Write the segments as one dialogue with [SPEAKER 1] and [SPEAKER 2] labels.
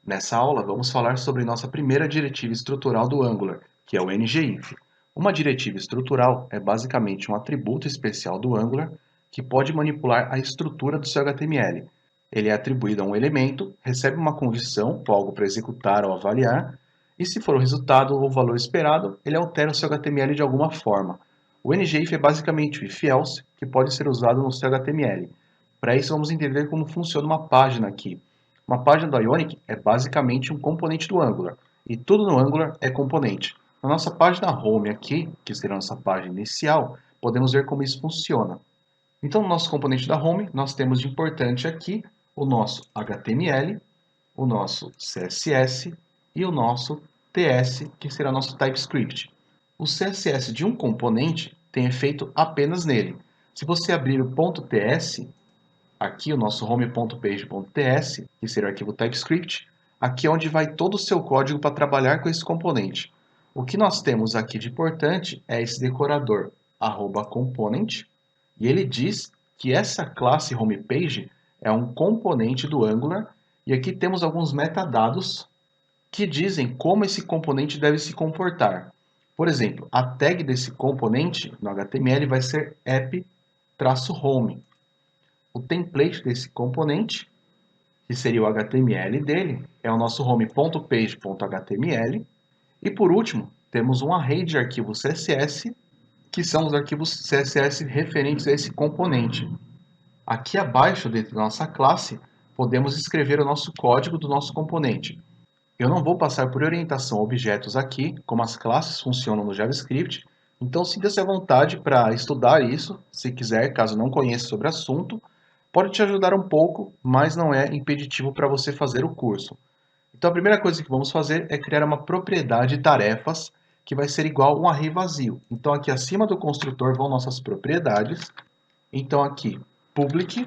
[SPEAKER 1] Nessa aula, vamos falar sobre nossa primeira diretiva estrutural do Angular, que é o ngIf. Uma diretiva estrutural é basicamente um atributo especial do Angular que pode manipular a estrutura do seu HTML. Ele é atribuído a um elemento, recebe uma condição, algo para executar ou avaliar, e se for o resultado ou o valor esperado, ele altera o seu HTML de alguma forma. O ngIf é basicamente o if-else que pode ser usado no seu HTML. Para isso, vamos entender como funciona uma página aqui. Uma página do Ionic é basicamente um componente do Angular, e tudo no Angular é componente. Na nossa página home aqui, que será a nossa página inicial, podemos ver como isso funciona. Então, no nosso componente da home, nós temos de importante aqui o nosso HTML, o nosso CSS e o nosso TS, que será nosso TypeScript. O CSS de um componente tem efeito apenas nele. Se você abrir o .ts, aqui o nosso home.page.ts, que seria o arquivo TypeScript, aqui é onde vai todo o seu código para trabalhar com esse componente. O que nós temos aqui de importante é esse decorador @component, e ele diz que essa classe homepage é um componente do Angular, e aqui temos alguns metadados que dizem como esse componente deve se comportar. Por exemplo, a tag desse componente no HTML vai ser app-home. O template desse componente, que seria o HTML dele, é o nosso home.page.html. E por último, temos um array de arquivos CSS, que são os arquivos CSS referentes a esse componente. Aqui abaixo, dentro da nossa classe, podemos escrever o nosso código do nosso componente. Eu não vou passar por orientação a objetos aqui, como as classes funcionam no JavaScript, então sinta-se à vontade para estudar isso, se quiser, caso não conheça sobre o assunto. Pode te ajudar um pouco, mas não é impeditivo para você fazer o curso. Então a primeira coisa que vamos fazer é criar uma propriedade tarefas, que vai ser igual a um array vazio. Então aqui acima do construtor vão nossas propriedades. Então aqui, public,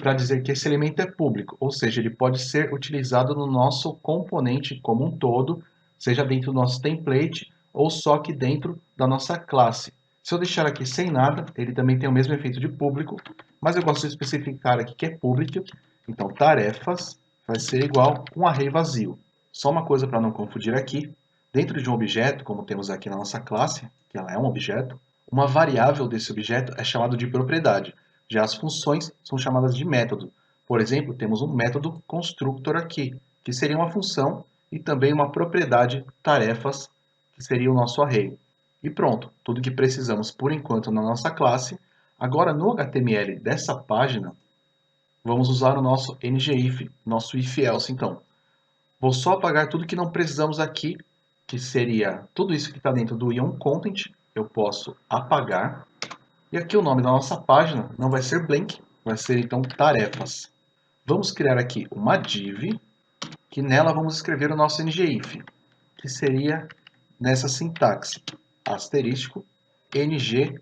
[SPEAKER 1] para dizer que esse elemento é público, ou seja, ele pode ser utilizado no nosso componente como um todo, seja dentro do nosso template ou só aqui dentro da nossa classe. Se eu deixar aqui sem nada, ele também tem o mesmo efeito de público, mas eu gosto de especificar aqui que é público, então tarefas vai ser igual a um array vazio. Só uma coisa para não confundir aqui, dentro de um objeto, como temos aqui na nossa classe, que ela é um objeto, uma variável desse objeto é chamada de propriedade. Já as funções são chamadas de método. Por exemplo, temos um método constructor aqui, que seria uma função, e também uma propriedade tarefas, que seria o nosso array. E pronto, tudo que precisamos por enquanto na nossa classe. Agora no HTML dessa página, vamos usar o nosso ngIf, nosso if-else então. Vou só apagar tudo que não precisamos aqui, que seria tudo isso que está dentro do IonContent, eu posso apagar. E aqui o nome da nossa página não vai ser blank, vai ser então tarefas. Vamos criar aqui uma div, que nela vamos escrever o nosso ngIf, que seria nessa sintaxe, asterístico, ng,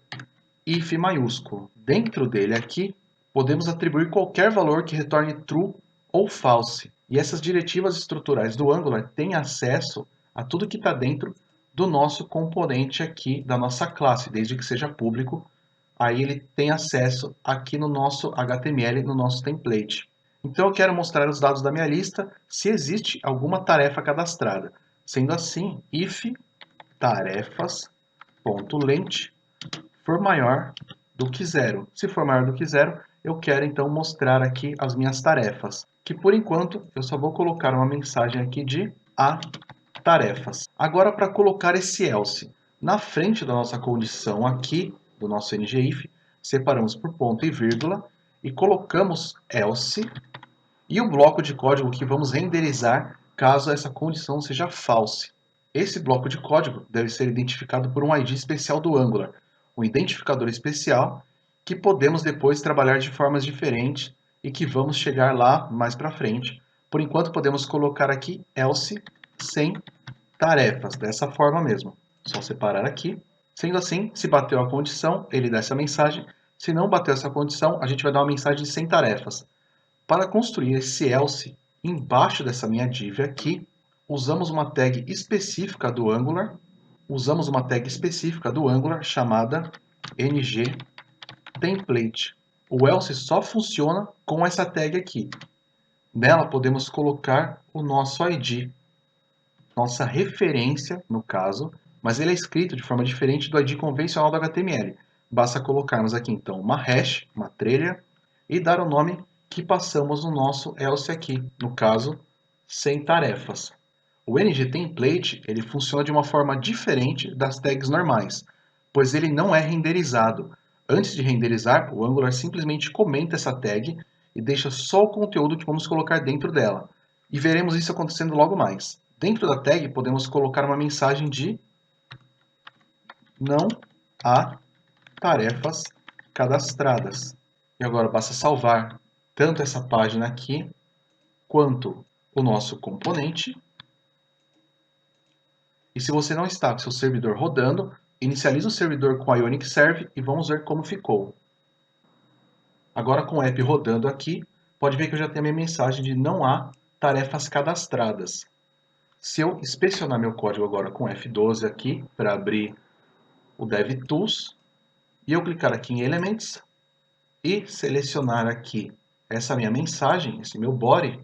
[SPEAKER 1] if maiúsculo. Dentro dele aqui, podemos atribuir qualquer valor que retorne true ou false. E essas diretivas estruturais do Angular têm acesso a tudo que está dentro do nosso componente aqui, da nossa classe, desde que seja público. Aí ele tem acesso aqui no nosso HTML, no nosso template. Então eu quero mostrar os dados da minha lista, se existe alguma tarefa cadastrada. Sendo assim, if tarefas.length for maior do que zero. Se for maior do que zero, eu quero então mostrar aqui as minhas tarefas, que por enquanto eu só vou colocar uma mensagem aqui de a tarefas. Agora para colocar esse else na frente da nossa condição aqui, do nosso ngIf, separamos por ponto e vírgula e colocamos else e o bloco de código que vamos renderizar caso essa condição seja false. Esse bloco de código deve ser identificado por um ID especial do Angular, um identificador especial que podemos depois trabalhar de formas diferentes e que vamos chegar lá mais para frente. Por enquanto podemos colocar aqui else sem tarefas, dessa forma mesmo. Só separar aqui. Sendo assim, se bateu a condição, ele dá essa mensagem. Se não bateu essa condição, a gente vai dar uma mensagem sem tarefas. Para construir esse else embaixo dessa minha div aqui, usamos uma tag específica do Angular. Chamada ngTemplate. O else só funciona com essa tag aqui. Nela podemos colocar o nosso ID, nossa referência, no caso, mas ele é escrito de forma diferente do ID convencional do HTML. Basta colocarmos aqui, então, uma hash, uma trelha, e dar o nome que passamos no nosso else aqui, no caso, sem tarefas. O ngTemplate ele funciona de uma forma diferente das tags normais, pois ele não é renderizado. Antes de renderizar, o Angular simplesmente comenta essa tag e deixa só o conteúdo que vamos colocar dentro dela. E veremos isso acontecendo logo mais. Dentro da tag, podemos colocar uma mensagem de não há tarefas cadastradas. E agora basta salvar tanto essa página aqui, quanto o nosso componente. E se você não está com seu servidor rodando, inicialize o servidor com a Ionic Serve e vamos ver como ficou. Agora com o app rodando aqui, pode ver que eu já tenho a minha mensagem de não há tarefas cadastradas. Se eu inspecionar meu código agora com F12 aqui, para abrir o DevTools, e eu clicar aqui em Elements, e selecionar aqui essa minha mensagem, esse meu body,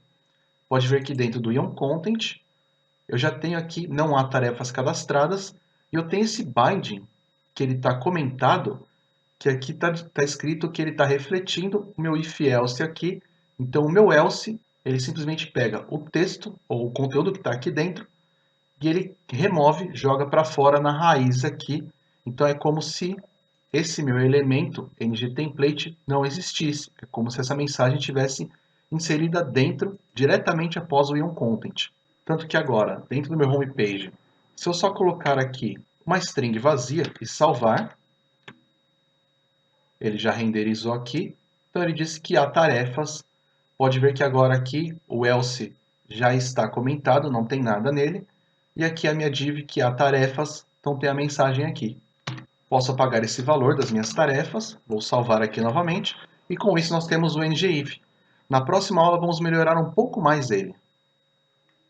[SPEAKER 1] pode ver que dentro do Ion Content, eu já tenho aqui não há tarefas cadastradas, e eu tenho esse binding, que ele está comentado, que aqui está escrito que ele está refletindo o meu if else aqui. Então o meu else, ele simplesmente pega o texto, ou o conteúdo que está aqui dentro, e ele remove, joga para fora na raiz aqui. Então é como se esse meu elemento ngTemplate não existisse. É como se essa mensagem tivesse inserida dentro, diretamente após o Ion Content. Tanto que agora, dentro do meu homepage, se eu só colocar aqui uma string vazia e salvar, ele já renderizou aqui. Então ele disse que há tarefas. Pode ver que agora aqui o else já está comentado, não tem nada nele. E aqui a minha div que há tarefas, então tem a mensagem aqui. Posso apagar esse valor das minhas tarefas, vou salvar aqui novamente, e com isso nós temos o ngIf. Na próxima aula vamos melhorar um pouco mais ele.